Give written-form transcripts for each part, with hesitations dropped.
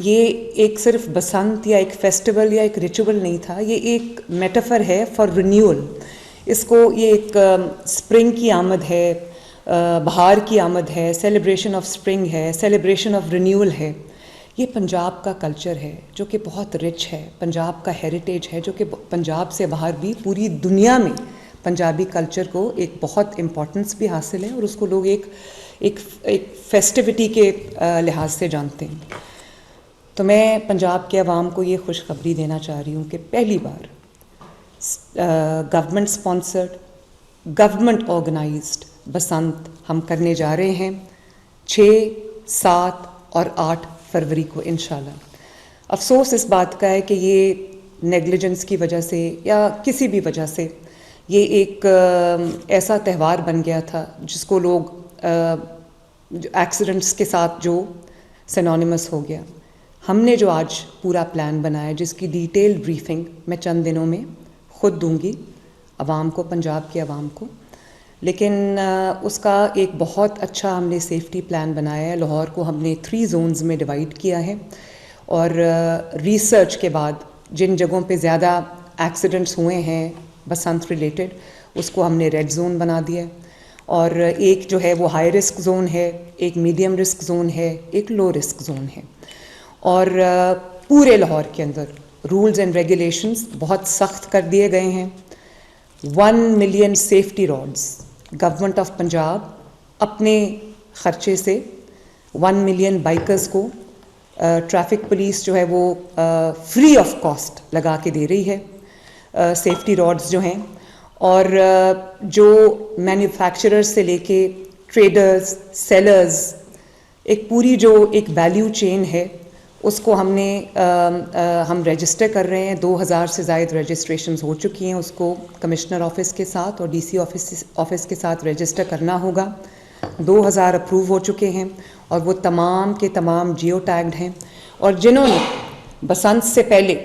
یہ ایک صرف بسنت یا ایک فیسٹیول یا ایک ریچول نہیں تھا، یہ ایک میٹافر ہے فار رینیول. اس کو یہ ایک اسپرنگ کی آمد ہے، بہار کی آمد ہے، سیلیبریشن آف اسپرنگ ہے، سیلیبریشن آف رینیول ہے. یہ پنجاب کا کلچر ہے جو کہ بہت رچ ہے، پنجاب کا ہیریٹیج ہے جو کہ پنجاب سے باہر بھی پوری دنیا میں پنجابی کلچر کو ایک بہت امپورٹنس بھی حاصل ہے، اور اس کو لوگ ایک فیسٹیوٹی کے لحاظ سے جانتے ہیں. تو میں پنجاب کے عوام کو یہ خوشخبری دینا چاہ رہی ہوں کہ پہلی بار government sponsored, government organised Basant ہم کرنے جا رہے ہیں 6، 7 اور 8 فروری کو انشاءاللہ. افسوس اس بات کا ہے کہ یہ نیگلیجنس کی وجہ سے یا کسی بھی وجہ سے یہ ایک ایسا تہوار بن گیا تھا جس کو لوگ ایکسیڈنٹس کے ساتھ جو سینونیمس ہو گیا. ہم نے جو آج پورا پلان بنایا جس کی ڈیٹیل بریفنگ میں چند دنوں میں خود دوں گی عوام کو، پنجاب کے عوام کو، لیکن اس کا ایک بہت اچھا ہم نے سیفٹی پلان بنایا ہے. لاہور کو ہم نے 3 زونز میں ڈیوائڈ کیا ہے، اور ریسرچ کے بعد جن جگہوں پہ زیادہ ایکسیڈنٹس ہوئے ہیں بسنت ریلیٹڈ اس کو ہم نے ریڈ زون بنا دیا ہے، اور ایک جو ہے وہ ہائی رسک زون ہے، ایک میڈیم رسک زون ہے، ایک لو رسک زون ہے. اور پورے لاہور کے اندر رولز اینڈ ریگولیشنز بہت سخت کر دیے گئے ہیں. 1 million safety rods government of Punjab اپنے خرچے سے 1 ملین بائکرز کو ٹریفک پولیس جو ہے وہ فری آف کاسٹ لگا کے دے رہی ہے سیفٹی راڈز جو ہیں. اور جو مینوفیکچرر سے لے کے ٹریڈرز، سیلرز، ایک پوری جو ایک ویلیو چین ہے اس کو ہم رجسٹر کر رہے ہیں. 2000 سے زائد رجسٹریشنز ہو چکی ہیں. اس کو کمشنر آفس کے ساتھ اور ڈی سی آفس کے ساتھ رجسٹر کرنا ہوگا. 2000 اپروو ہو چکے ہیں اور وہ تمام کے تمام جیو ٹیگڈ ہیں. اور جنہوں نے بسنت سے پہلے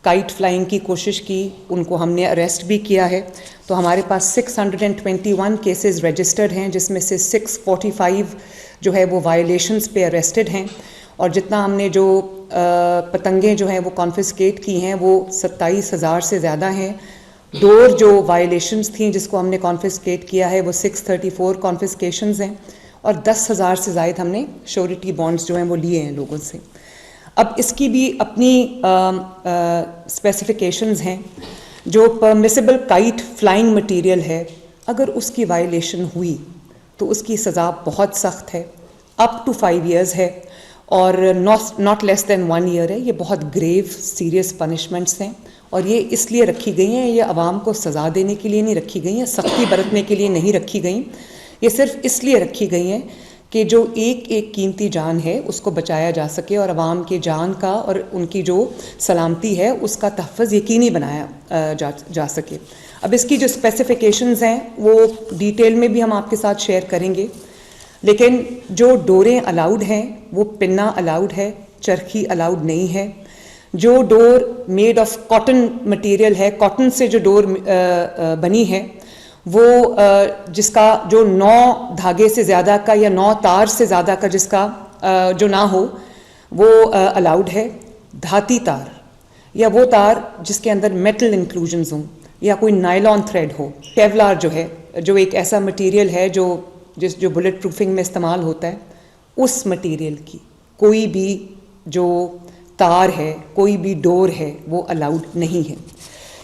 کائٹ فلائنگ کی کوشش کی ان کو ہم نے اریسٹ بھی کیا ہے. تو ہمارے پاس 621 کیسز رجسٹرڈ ہیں، جس میں سے 645 جو ہے وہ وائلیشنز پہ اریسٹڈ ہیں. اور جتنا ہم نے جو پتنگیں جو ہیں وہ کانفسکیٹ کی ہیں وہ 27,000 سے زیادہ ہیں. ڈور جو وائلیشنز تھیں جس کو ہم نے کانفسکیٹ کیا ہے وہ 634 کانفسکیشنز ہیں، اور 10,000 سے زائد ہم نے شیورٹی بانڈز جو ہیں وہ لیے ہیں لوگوں سے. اب اس کی بھی اپنی اسپیسیفیکیشنز ہیں. جو پرمیسیبل کائٹ فلائنگ مٹیریل ہے اگر اس کی وائلیشن ہوئی تو اس کی سزا بہت سخت ہے، اپ ٹو 5 ایئرز ہے، اور ناٹ لیس دین 1 ایئر ہے. یہ بہت گریو سیریس پنشمنٹس ہیں، اور یہ اس لیے رکھی گئی ہیں، یہ عوام کو سزا دینے کے لیے نہیں رکھی گئی ہیں، سختی برتنے کے لیے نہیں رکھی گئیں. یہ صرف اس لیے رکھی گئی ہیں کہ جو ایک قیمتی جان ہے اس کو بچایا جا سکے، اور عوام کے جان کا اور ان کی جو سلامتی ہے اس کا تحفظ یقینی بنایا جا سکے. اب اس کی جو اسپیسیفیکیشنز ہیں وہ ڈیٹیل میں بھی ہم آپ کے ساتھ شیئر کریں گے. لیکن جو ڈوریں الاؤڈ ہیں وہ پنا الاؤڈ ہے، چرخی الاؤڈ نہیں ہے. جو ڈور میڈ آف کاٹن مٹیریل ہے، کاٹن سے جو ڈور بنی ہے وہ جس کا جو 9 دھاگے سے زیادہ کا یا 9 تار سے زیادہ کا جس کا جو نہ ہو وہ الاؤڈ ہے. دھاتی تار یا وہ تار جس کے اندر میٹل انکلوژنز ہوں، یا کوئی نائلون تھریڈ ہو. کیولار جو ہے جو ایک ایسا مٹیریل ہے جو بلٹ پروفنگ میں استعمال ہوتا ہے، اس مٹیریل کی کوئی بھی جو تار ہے، کوئی بھی ڈور ہے وہ الاؤڈ نہیں ہے.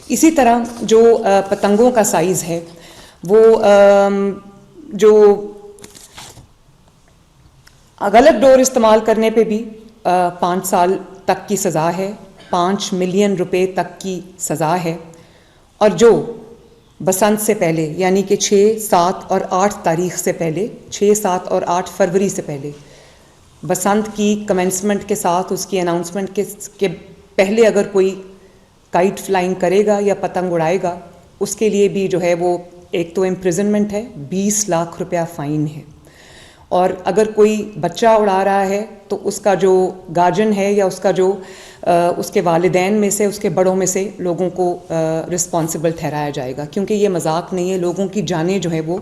اسی طرح جو پتنگوں کا سائز ہے وہ جو غلط ڈور استعمال کرنے پہ بھی 5 سال تک کی سزا ہے، 5 ملین روپے تک کی سزا ہے. اور جو بسنت سے پہلے یعنی کہ 6، 7 اور 8 تاریخ سے پہلے، 6، 7 اور 8 فروری سے پہلے بسنت کی کمنسمنٹ کے ساتھ اس کی اناؤنسمنٹ کے پہلے اگر کوئی کائٹ فلائنگ کرے گا یا پتنگ اڑائے گا اس کے لیے بھی جو ہے وہ ایک تو امپریزنمنٹ ہے، 20 لاکھ روپیہ فائن ہے. اور اگر کوئی بچہ اڑا رہا ہے تو اس کا جو گارجن ہے یا اس کا جو اس کے والدین میں سے، اس کے بڑوں میں سے لوگوں کو رسپانسبل ٹھہرایا جائے گا، کیونکہ یہ مذاق نہیں ہے. لوگوں کی جانیں جو ہے وہ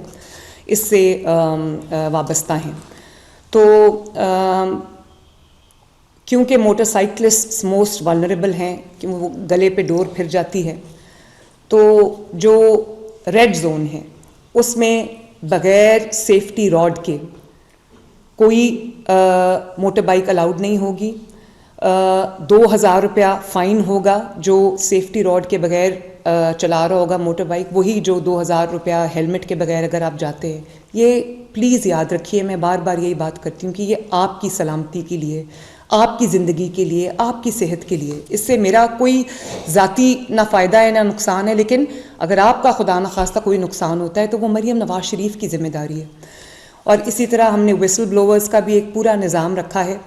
اس سے وابستہ ہیں. تو کیونکہ موٹر سائیکلسٹ موسٹ والنریبل ہیں کہ وہ گلے پہ ڈور پھر جاتی ہے، تو جو ریڈ زون ہے اس میں بغیر سیفٹی راڈ کے کوئی موٹر بائک الاؤڈ نہیں ہوگی. 2,000 روپیہ فائن ہوگا جو سیفٹی راڈ کے بغیر چلا رہا ہوگا موٹر بائک، وہی جو 2,000 روپیہ ہیلمٹ کے بغیر اگر آپ جاتے ہیں. یہ پلیز یاد رکھیے، میں بار بار یہی بات کرتی ہوں کہ یہ آپ کی سلامتی کے لیے، آپ کی زندگی کے لیے، آپ کی صحت کے لیے، اس سے میرا کوئی ذاتی نہ فائدہ ہے نہ نقصان ہے، لیکن اگر آپ کا خدا نخواستہ کوئی نقصان ہوتا ہے تو وہ مریم نواز شریف کی ذمہ داری ہے. اور اسی طرح ہم نے وسل بلوورز کا بھی ایک پورا نظام رکھا ہے،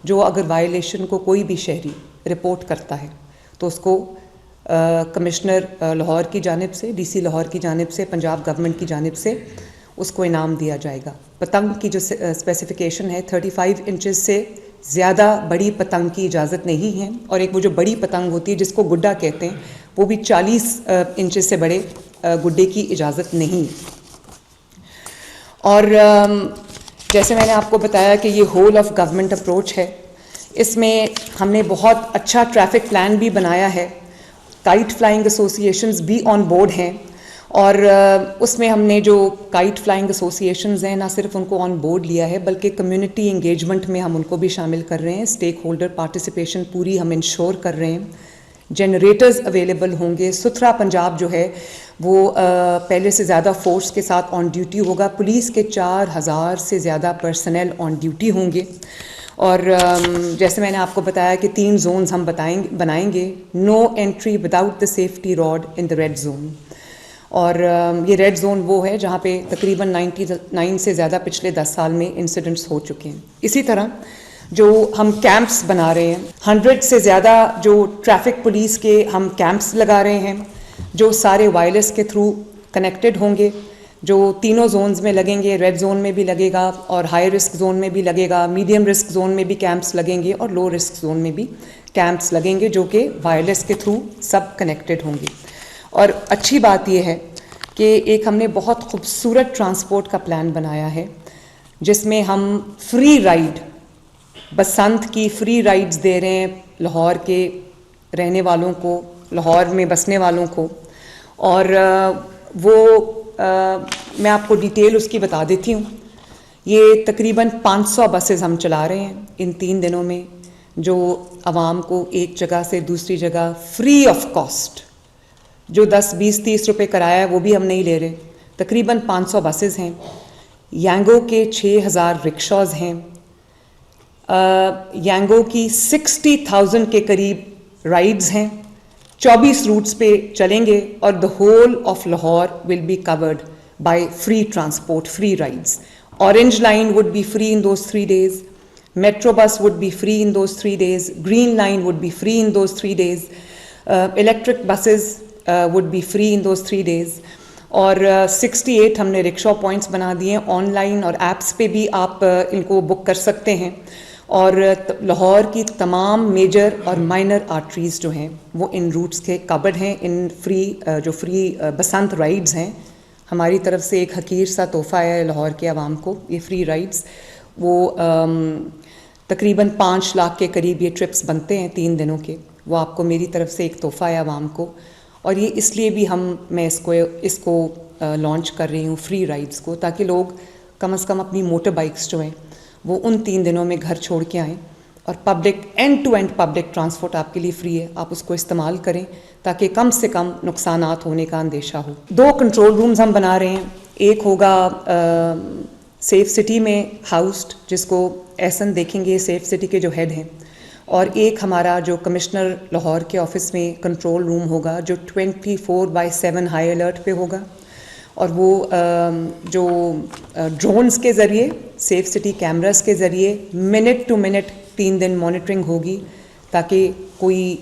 جو اگر وائلیشن کو کوئی بھی شہری رپورٹ کرتا ہے تو اس کو کمشنر لاہور کی جانب سے، ڈی سی لاہور کی جانب سے، پنجاب گورنمنٹ کی جانب سے اس کو انعام دیا جائے گا. پتنگ کی جو اسپیسیفیکیشن ہے 35 انچز سے زیادہ بڑی پتنگ کی اجازت نہیں ہے، اور ایک وہ جو بڑی پتنگ ہوتی ہے جس کو گڈا کہتے ہیں، وہ بھی 40 انچز سے بڑے گڈے کی اجازت نہیں. اور جیسے میں نے آپ کو بتایا کہ یہ ہول آف گورنمنٹ اپروچ ہے، اس میں ہم نے بہت اچھا ٹریفک پلان بھی بنایا ہے. کائٹ فلائنگ ایسوسیشنز بھی آن بورڈ ہیں، اور اس میں ہم نے جو کائٹ فلائنگ ایسوسیشنز ہیں نہ صرف ان کو آن بورڈ لیا ہے بلکہ کمیونٹی انگیجمنٹ میں ہم ان کو بھی شامل کر رہے ہیں. اسٹیک ہولڈر پارٹیسپیشن پوری ہم انشور کر رہے ہیں. جنریٹرز اویلیبل ہوں گے. ستھرا پنجاب جو ہے وہ پہلے سے زیادہ فورس کے ساتھ آن ڈیوٹی ہوگا. پولیس کے 4,000 سے زیادہ پرسنل آن ڈیوٹی ہوں گے. اور جیسے میں نے آپ کو بتایا کہ 3 زونز ہم بنائیں گے. No entry without the safety rod in the red zone. اور یہ ریڈ زون وہ ہے جہاں پہ تقریباً 99 سے زیادہ پچھلے 10 سال میں انسیڈنٹس ہو چکے ہیں. اسی طرح جو ہم کیمپس بنا رہے ہیں، 100 سے زیادہ جو ٹریفک پولیس کے ہم کیمپس لگا رہے ہیں جو سارے وائرلیس کے تھرو کنیکٹڈ ہوں گے، جو تینوں زونز میں لگیں گے. ریڈ زون میں بھی لگے گا اور ہائی رسک زون میں بھی لگے گا. میڈیم رسک زون میں بھی کیمپس لگیں گے اور لو رسک زون میں بھی کیمپس لگیں گے جو کہ وائرلیس کے تھرو سب کنیکٹڈ ہوں گے. اور اچھی بات یہ ہے کہ ایک ہم نے بہت خوبصورت ٹرانسپورٹ کا پلان بنایا ہے جس میں ہم فری رائڈ، بسنت کی فری رائڈز دے رہے ہیں لاہور کے رہنے والوں کو، لاہور میں بسنے والوں کو. اور وہ میں آپ کو ڈیٹیل اس کی بتا دیتی ہوں. یہ تقریباً 500 بسز ہم چلا رہے ہیں ان 3 دنوں میں، جو عوام کو ایک جگہ سے دوسری جگہ فری آف کاسٹ، جو 10 20 30 روپے کرایہ ہے وہ بھی ہم نہیں لے رہے. تقریباً 500 بسز ہیں. یانگو کے 6,000 رکشاز ہیں. یانگو کی 60,000 کے قریب رائڈز ہیں. 24 روٹس پہ چلیں گے اور the whole of Lahore will be covered by free transport, free rides. Orange line would be free in those 3 days. Metro bus would be free in those 3 days. Green line would be free in those 3 days. Electric buses would be free in those 3 days. اور 68 ہم نے رکشا points بنا دیے ہیں. On line اور apps پہ بھی آپ ان کو بک کر سکتے ہیں. اور لاہور کی تمام میجر اور مائنر آرٹریز جو ہیں وہ ان روٹس کے کورڈ ہیں. ان فری بسنت رائڈز ہیں. ہماری طرف سے ایک حقیر سا تحفہ ہے لاہور کے عوام کو. یہ فری رائڈز وہ تقریباً 5 لاکھ کے قریب یہ ٹرپس بنتے ہیں 3 دنوں کے. وہ آپ کو میری طرف سے ایک تحفہ ہے عوام کو. اور یہ اس لیے بھی میں اس کو لانچ کر رہی ہوں فری رائڈز کو، تاکہ لوگ کم از کم اپنی موٹر بائکس جو ہیں وہ ان 3 دنوں میں گھر چھوڑ کے آئیں. اور public end to end public transport آپ کے لیے فری ہے. آپ اس کو استعمال کریں تاکہ کم سے کم نقصانات ہونے کا اندیشہ ہو. 2 کنٹرول رومز ہم بنا رہے ہیں. ایک ہوگا سیف سٹی میں ہاؤسڈ، جس کو احسن دیکھیں گے سیف سٹی کے جو ہیڈ ہیں. اور ایک ہمارا جو کمشنر لاہور کے آفس میں کنٹرول روم ہوگا جو 24/7 ہائی الرٹ پہ ہوگا. اور وہ جو ڈرونز کے ذریعے، سیف سٹی کیمراز کے ذریعے منٹ ٹو منٹ 3 دن مانیٹرنگ ہوگی، تاکہ کوئی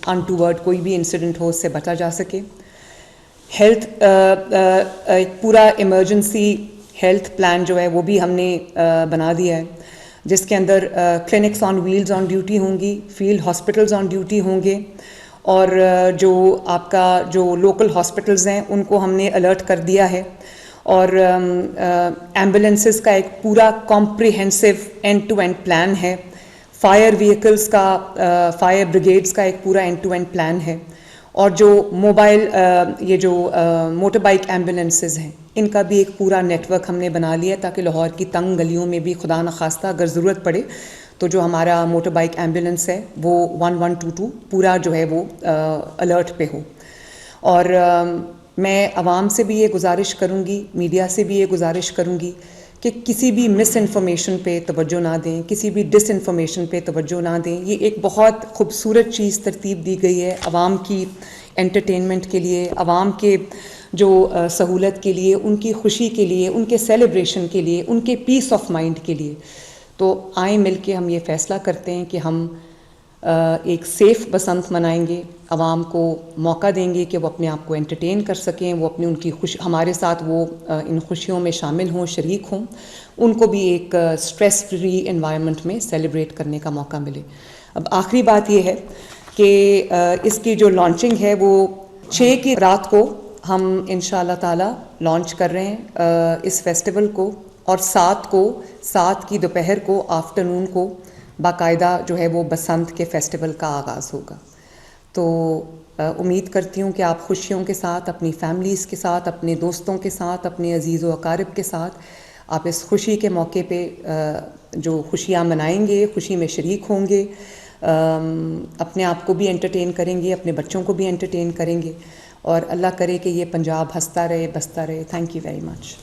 انٹوورڈ کوئی بھی انسیڈنٹ ہو اس سے بچا جا سکے. ہیلتھ ایک پورا ایمرجنسی ہیلتھ پلان جو ہے وہ بھی ہم نے بنا دیا ہے، جس کے اندر clinics on wheels on duty ہوں گی، فیلڈ ہاسپٹلز آن ڈیوٹی ہوں گے. اور جو آپ کا جو لوکل ہاسپٹلز ہیں ان کو ہم نے الرٹ کر دیا ہے. اور ایمبولینسز کا ایک پورا comprehensive end to end plan ہے فائر وہیکلس کا فائر بریگیڈس کا ایک پورا اینڈ ٹو اینڈ پلان ہے، اور جو موبائل یہ جو موٹر بائک ایمبولینسز ہیں ان کا بھی ایک پورا نیٹ ورک ہم نے بنا لیا تاکہ لاہور کی تنگ گلیوں میں بھی خدا نخواستہ اگر ضرورت پڑے تو جو ہمارا موٹر بائک ایمبولینس ہے وہ 1122 پورا جو ہے وہ الرٹ پہ ہو. اور میں عوام سے بھی یہ گزارش کروں گی، میڈیا سے بھی یہ گزارش کروں گی کہ کسی بھی مس انفارمیشن پہ توجہ نہ دیں، کسی بھی ڈس انفارمیشن پہ توجہ نہ دیں. یہ ایک بہت خوبصورت چیز ترتیب دی گئی ہے عوام کی انٹرٹینمنٹ کے لیے، عوام کے جو سہولت کے لیے، ان کی خوشی کے لیے، ان کے سیلیبریشن کے لیے، ان کے پیس آف مائنڈ کے لیے. تو آئیں مل کے ہم یہ فیصلہ کرتے ہیں کہ ہم ایک سیف بسنت منائیں گے، عوام کو موقع دیں گے کہ وہ اپنے آپ کو انٹرٹین کر سکیں، وہ اپنی ان کی ہمارے ساتھ وہ ان خوشیوں میں شامل ہوں، شریک ہوں، ان کو بھی ایک سٹریس فری انوائرمنٹ میں سیلیبریٹ کرنے کا موقع ملے. اب آخری بات یہ ہے کہ اس کی جو لانچنگ ہے وہ 6 کی رات کو ہم انشاءاللہ تعالی لانچ کر رہے ہیں اس فیسٹیول کو، اور 7 کی دوپہر کو آفٹرنون کو باقاعدہ جو ہے وہ بسنت کے فیسٹیول کا آغاز ہوگا. تو امید کرتی ہوں کہ آپ خوشیوں کے ساتھ، اپنی فیملیز کے ساتھ، اپنے دوستوں کے ساتھ، اپنے عزیز و اقارب کے ساتھ آپ اس خوشی کے موقع پہ جو خوشیاں منائیں گے، خوشی میں شریک ہوں گے، اپنے آپ کو بھی انٹرٹین کریں گے، اپنے بچوں کو بھی انٹرٹین کریں گے، اور اللہ کرے کہ یہ پنجاب ہنستا رہے، بستا رہے. Thank you very much.